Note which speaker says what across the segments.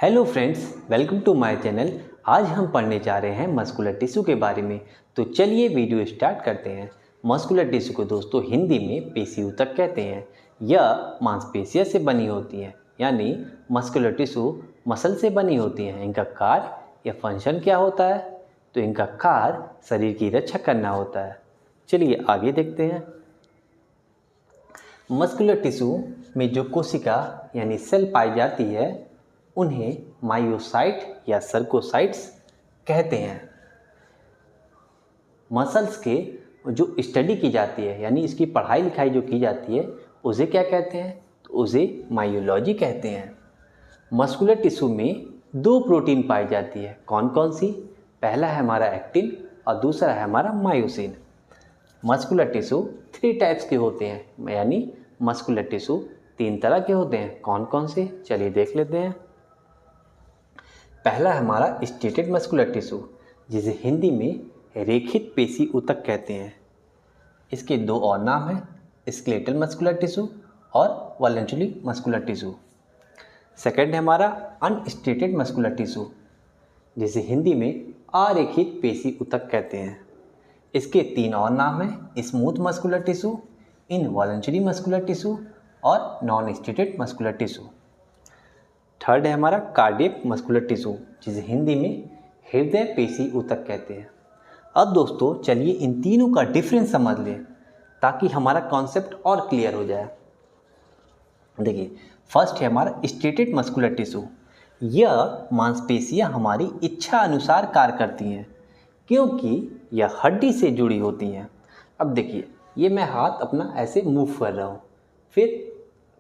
Speaker 1: Hello friends, welcome to my channel. आज हम पढ़ने जा रहे हैं मस्कुलर टिश्यू के बारे में। तो चलिए वीडियो स्टार्ट करते हैं। मस्कुलर टिश्यू को दोस्तों हिंदी में पेशी ऊतक कहते हैं। यह मांसपेशियों से बनी होती हैं, यानी मस्कुलर टिश्यू मसल से बनी होती हैं। इनका कार्य या फंक्शन क्या होता है? तो इनका कार्य शरीर की रक्षा करना होता है। चलिए आगे देखते हैं। मस्कुलर टिश्यू में जो कोशिका यानी सेल पाई जाती है उन्हें मायोसाइट या सर्कोसाइट्स कहते हैं। मसल्स के जो स्टडी की जाती है यानी इसकी पढ़ाई लिखाई जो की जाती है उसे क्या कहते हैं? तो उसे मायोलॉजी कहते हैं। मस्कुलर टिश्यू में दो प्रोटीन पाई जाती है। कौन कौन सी? पहला है हमारा एक्टिन और दूसरा है हमारा मायोसिन। मस्कुलर टिश्यू 3 टाइप्स के होते हैं, यानी मस्कुलर टिश्यू 3 तरह के होते हैं। कौन कौन से? चलिए देख लेते हैं। पहला हमारा स्टेटेड मस्कुलर टिश्यू, जिसे हिंदी में रेखित पेशी ऊतक कहते हैं। इसके दो और नाम हैं, स्केलेटल मस्कुलर टिश्यू और वॉलंटरी मस्कुलर टिश्यू। सेकंड है हमारा अनस्टेटेड मस्कुलर टिश्यू, जिसे हिंदी में अरेखित पेशी ऊतक कहते हैं। इसके 3 और नाम हैं, smooth muscular tissue, involuntary muscular tissue और non striated muscular tissue. Third है हमारा कार्डियक मस्कुलर टिश्यू, जिसे हिंदी में हृदय पेशी ऊतक कहते हैं। अब दोस्तों चलिए इन तीनों का डिफरेंस समझ लें ताकि हमारा कॉन्सेप्ट और क्लियर हो जाए। देखिए, फर्स्ट है हमारा स्टेटेड मस्कुलर टिश्यू। यह मांसपेशियां हमारी इच्छा अनुसार कार्य करती हैं क्योंकि यह हड्डी से जुड़ी होती हैं। अब देखिए, ये मैं हाथ अपना ऐसे मूव कर रहा हूँ, फिर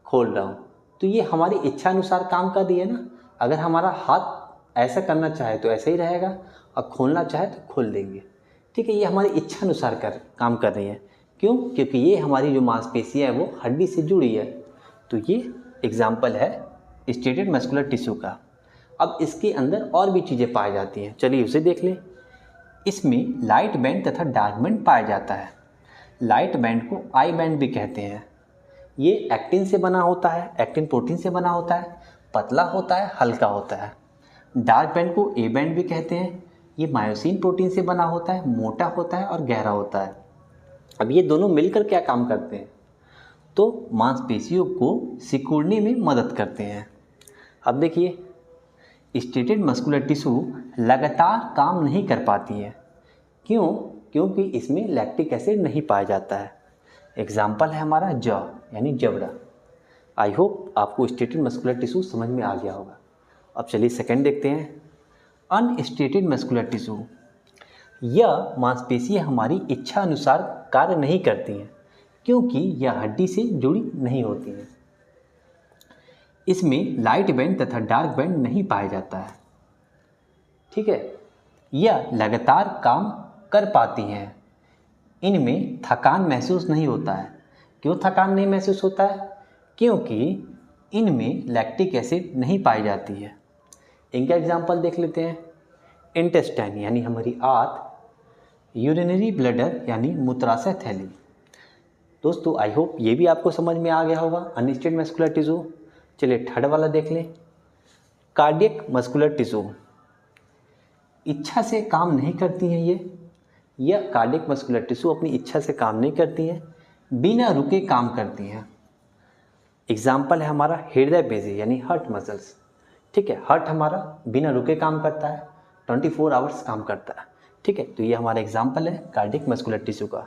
Speaker 1: खोल रहा हूँ, तो ये हमारी इच्छा अनुसार काम कर रही है ना। अगर हमारा हाथ ऐसा करना चाहे तो ऐसे ही रहेगा और खोलना चाहे तो खोल देंगे। ठीक है, ये हमारी इच्छा अनुसार काम कर रही है। क्यों? क्योंकि ये हमारी जो मांसपेशियाँ है वो हड्डी से जुड़ी है। तो ये एग्जाम्पल है स्टेटेड मस्कुलर टिश्यू का। अब इसके अंदर और भी चीज़ें पाई जाती हैं, चलिए उसे देख लें। इसमें लाइट बैंड तथा डार्क बैंड पाया जाता है। लाइट बैंड को आई बैंड भी कहते हैं। ये एक्टिन से बना होता है, एक्टिन प्रोटीन से बना होता है, पतला होता है, हल्का होता है। डार्क बैंड को ए बैंड भी कहते हैं। ये मायोसिन प्रोटीन से बना होता है, मोटा होता है और गहरा होता है। अब ये दोनों मिलकर क्या काम करते हैं? तो मांसपेशियों को सिकुड़ने में मदद करते हैं। अब देखिए, स्टेटेड मस्कुलर टिश्यू लगातार काम नहीं कर पाती है। क्यों? क्योंकि इसमें लैक्टिक एसिड नहीं पाया जाता है। एग्जाम्पल है हमारा जॉ यानी जबड़ा। आई होप आपको स्टेटेड मस्कुलर टिश्यू समझ में आ गया होगा। अब चलिए सेकंड देखते हैं, अनस्टेटेड मस्कुलर टिश्यू। यह मांसपेशियां हमारी इच्छा अनुसार कार्य नहीं करती हैं क्योंकि यह हड्डी से जुड़ी नहीं होती हैं। इसमें लाइट बैंड तथा डार्क बैंड नहीं पाया जाता है। ठीक है, यह लगातार काम कर पाती हैं। इनमें थकान महसूस नहीं होता है। क्यों थकान नहीं महसूस होता है? क्योंकि इनमें लैक्टिक एसिड नहीं पाई जाती है। इनका एग्जाम्पल देख लेते हैं। इंटेस्टाइन यानी हमारी आंत, यूरिनरी ब्लैडर यानी मूत्राशय थैली। दोस्तों आई होप ये भी आपको समझ में आ गया होगा अनस्टेटेड मस्कुलर टिश्यू। चलिए थर्ड वाला देख लें, कार्डियक मस्कुलर टिश्यू। इच्छा से काम नहीं करती हैं यह कार्डियक मस्कुलर टिश्यू अपनी इच्छा से काम नहीं करती हैं, बिना रुके काम करती हैं। एग्जाम्पल है हमारा हृदय पेशी यानी हार्ट मसल्स। ठीक है, हार्ट हमारा बिना रुके काम करता है, 24 आवर्स काम करता है। ठीक है, तो ये हमारा एग्जाम्पल है कार्डियक मस्कुलर टिश्यू का।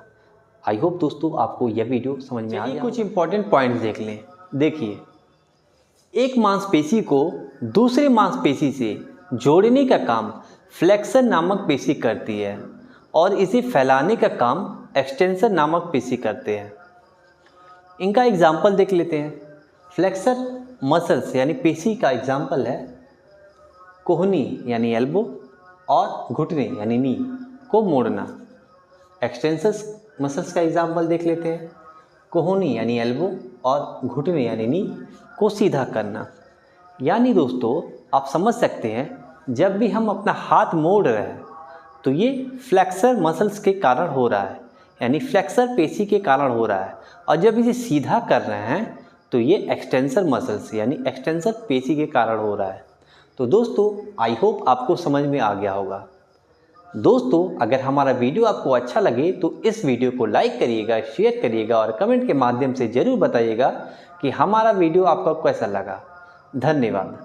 Speaker 1: आई होप दोस्तों आपको यह वीडियो समझ में आ गया। कुछ इंपॉर्टेंट पॉइंट्स देख लें। देखिए, एक मांसपेशी को दूसरे मांसपेशी से जोड़ने का काम फ्लेक्सर नामक पेशी करती है और इसे फैलाने का काम एक्सटेंसर नामक पेशी करते हैं। इनका एग्जाम्पल देख लेते हैं। फ्लेक्सर मसल्स यानी पेशी का एग्जाम्पल है कोहनी यानी एल्बो और घुटने यानी नी को मोड़ना। एक्सटेंसर मसल्स का एग्जाम्पल देख लेते हैं। कोहनी यानी एल्बो और घुटने यानी नी को सीधा करना। यानी दोस्तों आप समझ सकते हैं, जब भी हम अपना हाथ मोड़ रहे हैं तो ये फ्लेक्सर मसल्स के कारण हो रहा है, यानी फ्लेक्सर पेशी के कारण हो रहा है। और जब इसे सीधा कर रहे हैं तो ये एक्सटेंसर मसल्स यानी एक्सटेंसर पेशी के कारण हो रहा है। तो दोस्तों आई होप आपको समझ में आ गया होगा। दोस्तों अगर हमारा वीडियो आपको अच्छा लगे तो इस वीडियो को लाइक करिएगा, शेयर करिएगा और कमेंट के माध्यम से ज़रूर बताइएगा कि हमारा वीडियो आपको कैसा लगा। धन्यवाद।